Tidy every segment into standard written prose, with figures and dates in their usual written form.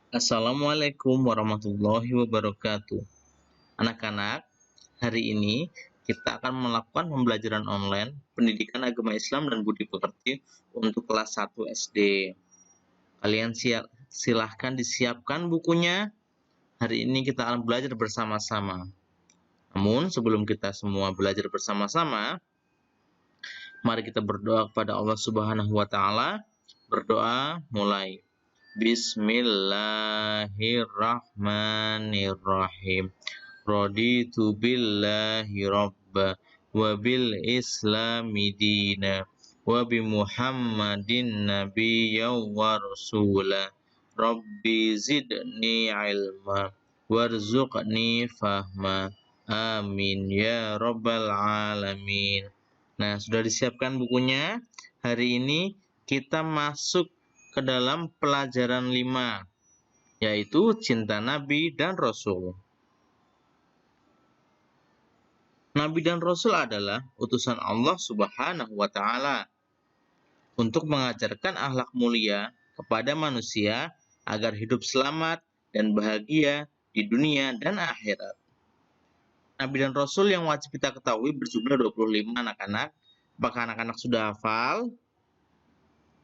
Assalamualaikum warahmatullahi wabarakatuh. Anak-anak, hari ini kita akan melakukan pembelajaran online pendidikan agama Islam dan budi pekerti untuk kelas 1 SD. Kalian silahkan disiapkan bukunya. Hari ini kita akan belajar bersama-sama. Namun sebelum kita semua belajar bersama-sama, mari kita berdoa kepada Allah Subhanahu wa taala. Berdoa mulai. Bismillahirrahmanirrahim. Raditu billahi rabba wa bil islami dina wa bi Muhammadin nabiyya wa rasula. Rabbi zidni ilma warzuqni fahma. Amin ya rabbal alamin. Nah, sudah disiapkan bukunya? Hari ini kita masuk ke dalam pelajaran 5, yaitu cinta Nabi dan Rasul. Nabi dan Rasul adalah utusan Allah Subhanahu wa taala untuk mengajarkan akhlak mulia kepada manusia agar hidup selamat dan bahagia di dunia dan akhirat. Nabi dan Rasul yang wajib kita ketahui berjumlah 25 anak-anak. Apakah anak-anak sudah hafal?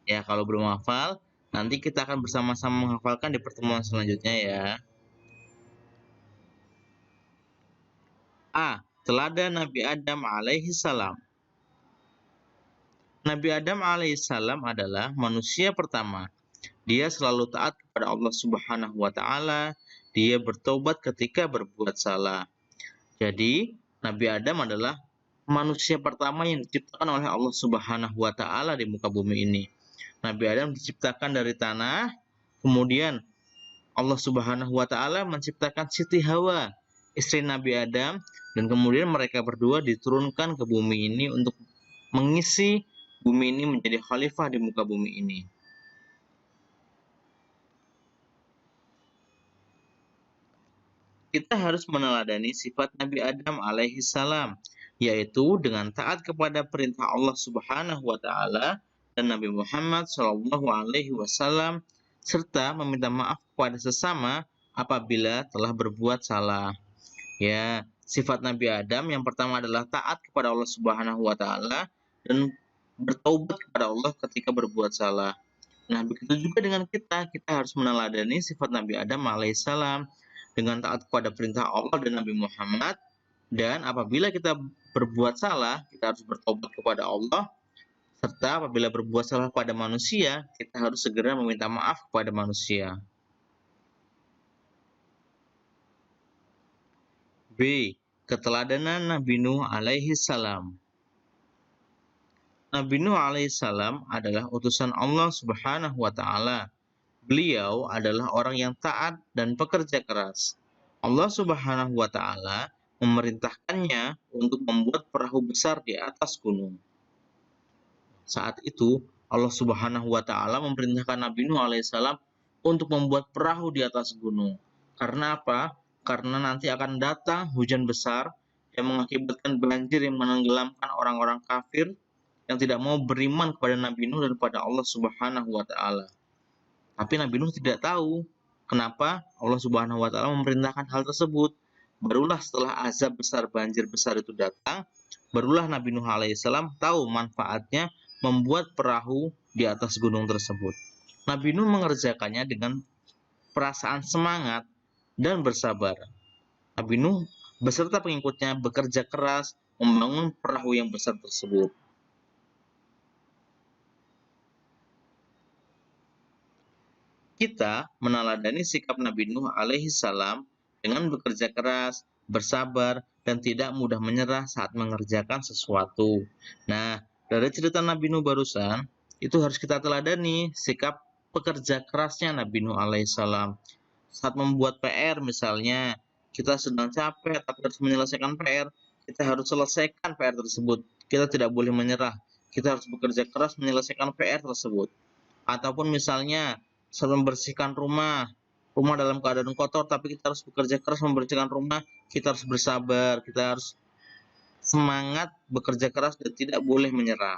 Ya, kalau belum hafal, nanti kita akan bersama-sama menghafalkan di pertemuan selanjutnya ya. A. Teladan Nabi Adam alaihi salam. Nabi Adam alaihissalam adalah manusia pertama. Dia selalu taat kepada Allah Subhanahu wa taala. Dia bertobat ketika berbuat salah. Jadi, Nabi Adam adalah manusia pertama yang diciptakan oleh Allah Subhanahu wa taala di muka bumi ini. Nabi Adam diciptakan dari tanah, kemudian Allah Subhanahu wa taala menciptakan Siti Hawa, istri Nabi Adam, dan kemudian mereka berdua diturunkan ke bumi ini untuk mengisi bumi ini menjadi khalifah di muka bumi ini. Kita harus meneladani sifat Nabi Adam alaihi salam, yaitu dengan taat kepada perintah Allah Subhanahu wa taala dan Nabi Muhammad Shallallahu alaihi wasallam, serta meminta maaf kepada sesama apabila telah berbuat salah. Ya, sifat Nabi Adam yang pertama adalah taat kepada Allah Subhanahu wa taala dan bertaubat kepada Allah ketika berbuat salah. Nah, begitu juga dengan kita harus meneladani sifat Nabi Adam alaihissalam dengan taat kepada perintah Allah dan Nabi Muhammad, dan apabila kita berbuat salah, kita harus bertobat kepada Allah, serta apabila berbuat salah pada manusia, kita harus segera meminta maaf kepada manusia. B. Keteladanan Nabi Nuh alaihi salam. Nabi Nuh alaihissalam adalah utusan Allah Subhanahu wa taala. Beliau adalah orang yang taat dan pekerja keras. Allah Subhanahu wa taala memerintahkannya untuk membuat perahu besar di atas gunung. Saat itu, Allah Subhanahu wa taala memerintahkan Nabi Nuh alaihissalam untuk membuat perahu di atas gunung. Karena apa? Karena nanti akan datang hujan besar yang mengakibatkan banjir yang menenggelamkan orang-orang kafir yang tidak mau beriman kepada Nabi Nuh dan kepada Allah Subhanahu wa taala. Tapi Nabi Nuh tidak tahu kenapa Allah Subhanahu wa taala memerintahkan hal tersebut. Barulah setelah azab besar, banjir besar itu datang, barulah Nabi Nuh alaihissalam tahu manfaatnya membuat perahu di atas gunung tersebut. Nabi Nuh mengerjakannya dengan perasaan semangat dan bersabar. Nabi Nuh beserta pengikutnya bekerja keras membangun perahu yang besar tersebut. Kita meneladani sikap Nabi Nuh alaihi salam dengan bekerja keras, bersabar, dan tidak mudah menyerah saat mengerjakan sesuatu. Nah, dari cerita Nabi Nuh barusan, itu harus kita teladani sikap pekerja kerasnya Nabi Nuh alaihi salam. Saat membuat PR misalnya, kita sedang capek tapi harus menyelesaikan PR, kita harus selesaikan PR tersebut. Kita tidak boleh menyerah. Kita harus bekerja keras menyelesaikan PR tersebut. Ataupun misalnya saat membersihkan rumah dalam keadaan kotor, tapi kita harus bekerja keras membersihkan rumah, kita harus bersabar, kita harus semangat bekerja keras dan tidak boleh menyerah.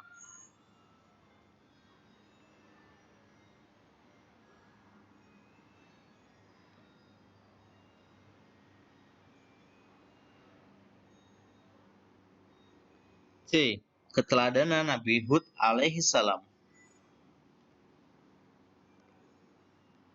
C. Keteladanan Nabi Hud alaihi salam.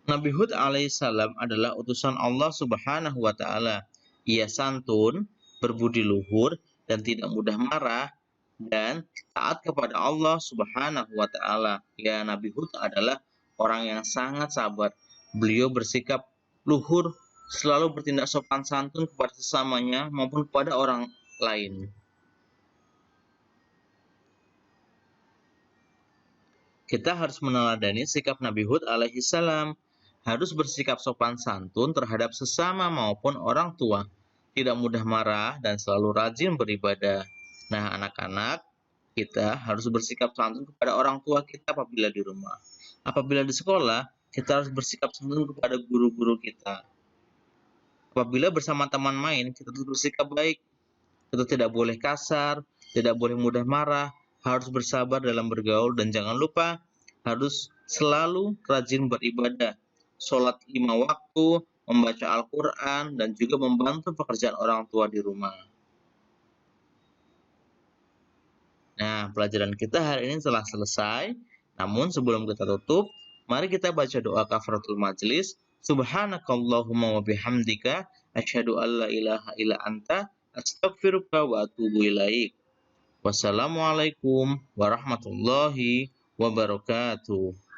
Nabi Hud alaihissalam adalah utusan Allah Subhanahu wa Ta'ala. Ia santun, berbudi luhur, dan tidak mudah marah, dan taat kepada Allah Subhanahu wa Ta'ala. Ya, Nabi Hud adalah orang yang sangat sabar. Beliau bersikap luhur, selalu bertindak sopan santun kepada sesamanya maupun kepada orang lain. Kita harus meneladani sikap Nabi Hud alaihissalam. Harus bersikap sopan santun terhadap sesama maupun orang tua, tidak mudah marah, dan selalu rajin beribadah. Nah, anak-anak, kita harus bersikap santun kepada orang tua kita apabila di rumah. Apabila di sekolah, kita harus bersikap santun kepada guru-guru kita. Apabila bersama teman main, kita harus bersikap baik. Kita tidak boleh kasar, tidak boleh mudah marah, harus bersabar dalam bergaul, dan jangan lupa harus selalu rajin beribadah. Sholat 5 waktu, membaca Al-Quran, dan juga membantu pekerjaan orang tua di rumah. Nah, pelajaran kita hari ini telah selesai. Namun sebelum kita tutup, mari kita baca doa kafaratul majlis. Subhanakallahumma wa bihamdika, asyhadu an la ilaha illa anta, astaghfiruka wa atubu ilaik. Wassalamualaikum warahmatullahi wabarakatuh.